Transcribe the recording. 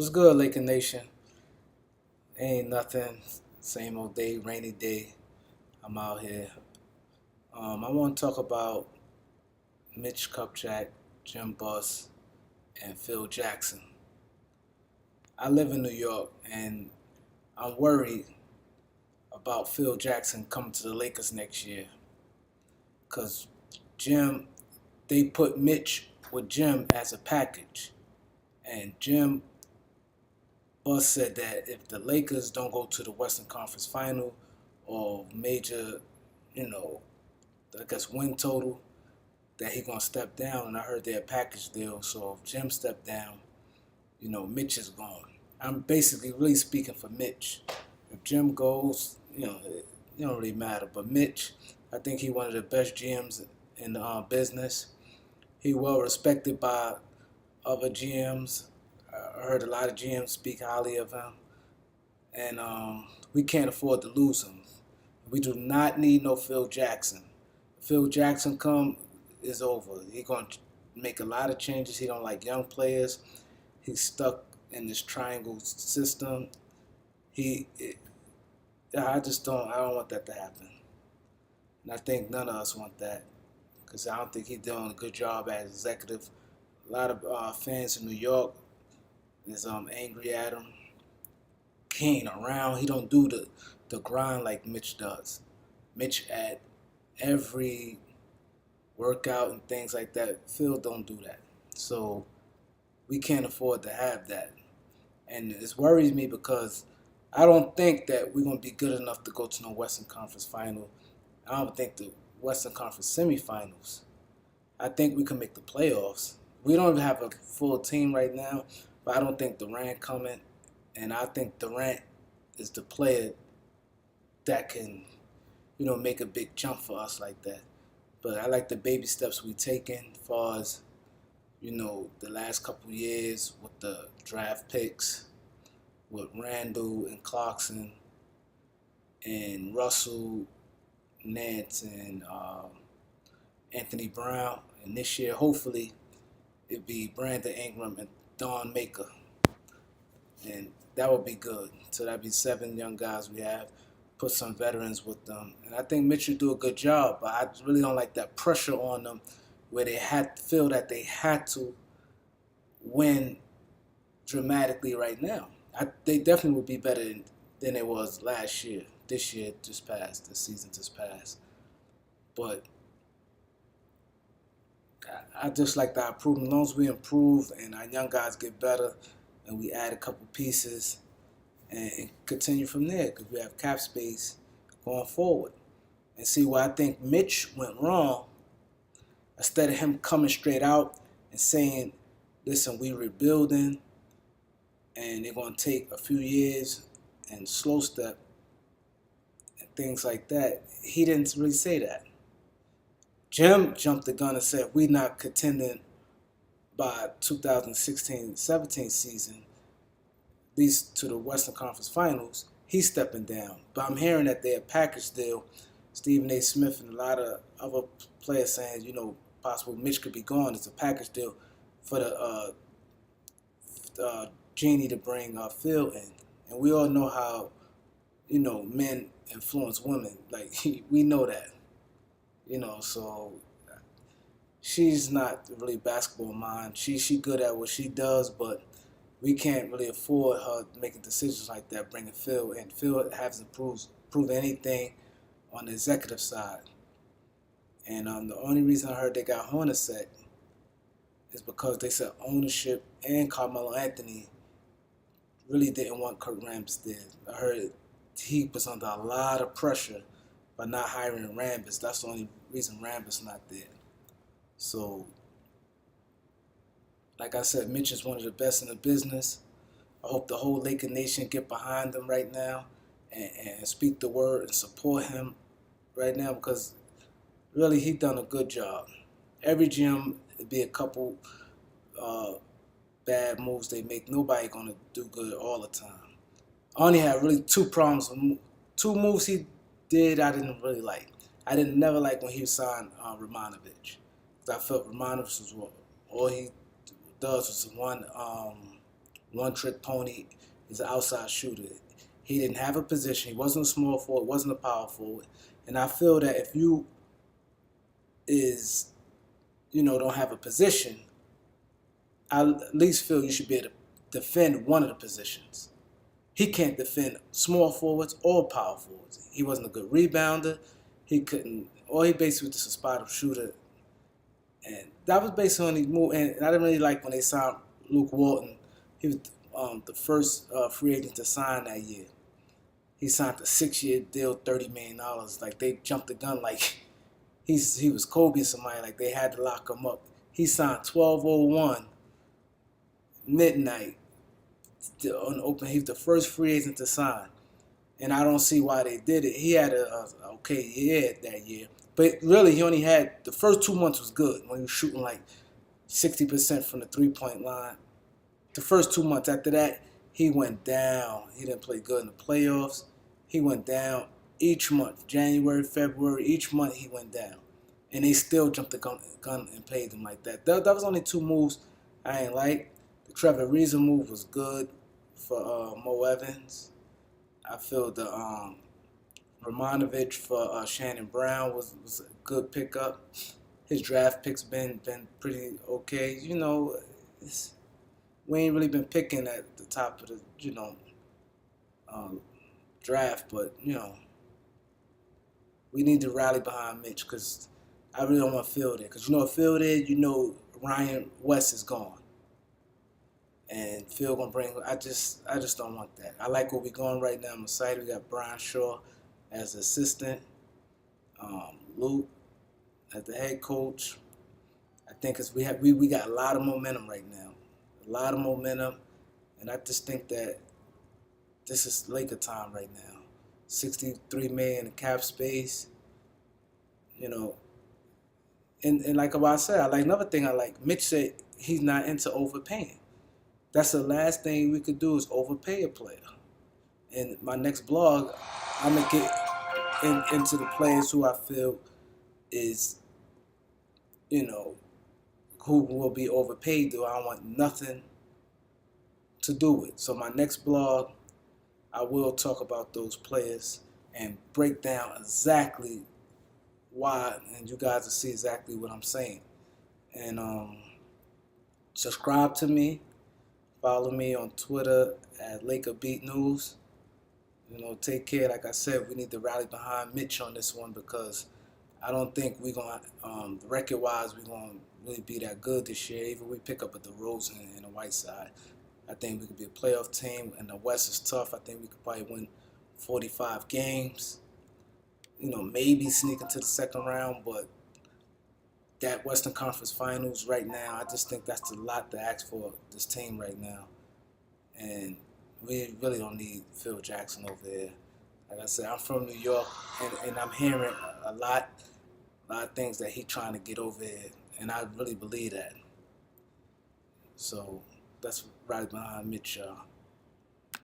What's good, Laker Nation? Ain't nothing. Same old day, rainy day. I'm out here. I want to talk about Mitch Kupchak, Jim Buss, and Phil Jackson. I live in New York, and I'm worried about Phil Jackson coming to the Lakers next year. Cause Jim, they put Mitch with Jim as a package, and Jim Buss said that if the Lakers don't go to the Western Conference Final or major, you know, I guess win total, that he gonna step down. And I heard they're a package deal. So if Jim stepped down, Mitch is gone. I'm basically really speaking for Mitch. If Jim goes, it don't really matter. But Mitch, I think he one of the best GMs in the business. He well respected by other GMs. I heard a lot of GMs speak highly of him, and we can't afford to lose him. We do not need no Phil Jackson. Phil Jackson come is over. He gonna make a lot of changes. He don't like young players. He's stuck in this triangle system. He, it, I just don't. I don't want that to happen. And I think none of us want that because I don't think he's doing a good job as executive. A lot of fans in New York is angry at him. He ain't around. He don't do the grind like Mitch does. Mitch at every workout and things like that. Phil don't do that. So we can't afford to have that. And it worries me because I don't think that we're going to be good enough to go to no Western Conference final. I don't think the Western Conference semifinals. I think we can make the playoffs. We don't even have a full team right now, but I don't think Durant coming. And I think Durant is the player that can, make a big jump for us like that. But I like the baby steps we taken as far as, the last couple years with the draft picks, with Randall and Clarkson and Russell, Nance and Anthony Brown. And this year, hopefully, it'd be Brandon Ingram and Don Maker. And that would be good. So that'd be 7 young guys we have. Put some veterans with them. And I think Mitch will do a good job, but I really don't like that pressure on them where they had to feel that they had to win dramatically right now. They definitely would be better than it was last year. This year just passed. The season just passed. But I just like to improve. As long as we improve and our young guys get better and we add a couple pieces and continue from there because we have cap space going forward. And see where I think Mitch went wrong, instead of him coming straight out and saying, listen, we rebuilding and they're going to take a few years and slow step and things like that. He didn't really say that. Jim jumped the gun and said, we're not contending by 2016-17 season, at least to the Western Conference Finals. He's stepping down. But I'm hearing that they're a package deal. Stephen A. Smith and a lot of other players saying, possible Mitch could be gone. It's a package deal for the Genie to bring Phil in. And we all know how, men influence women. Like, we know that. So she's not really basketball mind. She good at what she does, but we can't really afford her making decisions like that, bringing Phil in. Phil hasn't proved anything on the executive side. And the only reason I heard they got Hornacek is because they said ownership and Carmelo Anthony really didn't want Kurt Rambis did. I heard he was under a lot of pressure by not hiring Rambis. That's the only reason Rambis not there. So, like I said, Mitch is one of the best in the business. I hope the whole Laker Nation get behind him right now and speak the word and support him right now because really he done a good job. Every GM, it'd be a couple bad moves they make. Nobody gonna do good all the time. I only had really 2 problems. 2 moves he did I didn't really like. I didn't never like when he signed Romanovich. I felt Romanovich was what all he does was one one trick pony. He's an outside shooter. He didn't have a position. He wasn't a small forward, wasn't a power forward. And I feel that if you is, don't have a position, I at least feel you should be able to defend one of the positions. He can't defend small forwards or power forwards. He wasn't a good rebounder. He couldn't, or he basically was just a spot up shooter. And that was basically on his move. And I didn't really like when they signed Luke Walton. He was the first free agent to sign that year. He signed a 6-year deal, $30 million. Like, they jumped the gun like he was Kobe or somebody. Like, they had to lock him up. He signed 12:01 midnight on open. He was the first free agent to sign. And I don't see why they did it. He had a okay year that year. But really, he only had, the first 2 months was good when he was shooting like 60% from the three-point line. The first 2 months after that, he went down. He didn't play good in the playoffs. He went down each month. January, February, each month he went down. And they still jumped the gun and paid him like that. That was only 2 moves I ain't like. The Trevor Ariza move was good for Mo Evans. I feel the Romanovich for Shannon Brown was a good pickup. His draft picks been pretty okay. We ain't really been picking at the top of the draft, but we need to rally behind Mitch because I really don't want Phil there. Because if Phil there, Ryan West is gone. And Phil gonna bring. I just don't want that. I like where we going right now. I'm excited. We got Brian Shaw as assistant, Luke as the head coach. I think we got a lot of momentum right now, a lot of momentum, and I just think that this is Laker time right now. $63 million in cap space, and like what I said, I like another thing. I like Mitch said he's not into overpaying. That's the last thing we could do is overpay a player. In my next blog, I'm going to get into the players who I feel is, who will be overpaid, though I want nothing to do with. So my next blog, I will talk about those players and break down exactly why, and you guys will see exactly what I'm saying. And subscribe to me. Follow me on Twitter at Laker Beat News. Take care. Like I said, we need to rally behind Mitch on this one because I don't think we're going to, record-wise, we're going to really be that good this year. Even if we pick up a DeRozan and a Whiteside, I think we could be a playoff team. And the West is tough. I think we could probably win 45 games. Maybe sneak into the second round, but that Western Conference Finals right now, I just think that's a lot to ask for this team right now. And we really don't need Phil Jackson over there. Like I said, I'm from New York, and I'm hearing a lot of things that he's trying to get over there, and I really believe that. So that's right behind Mitch, y'all.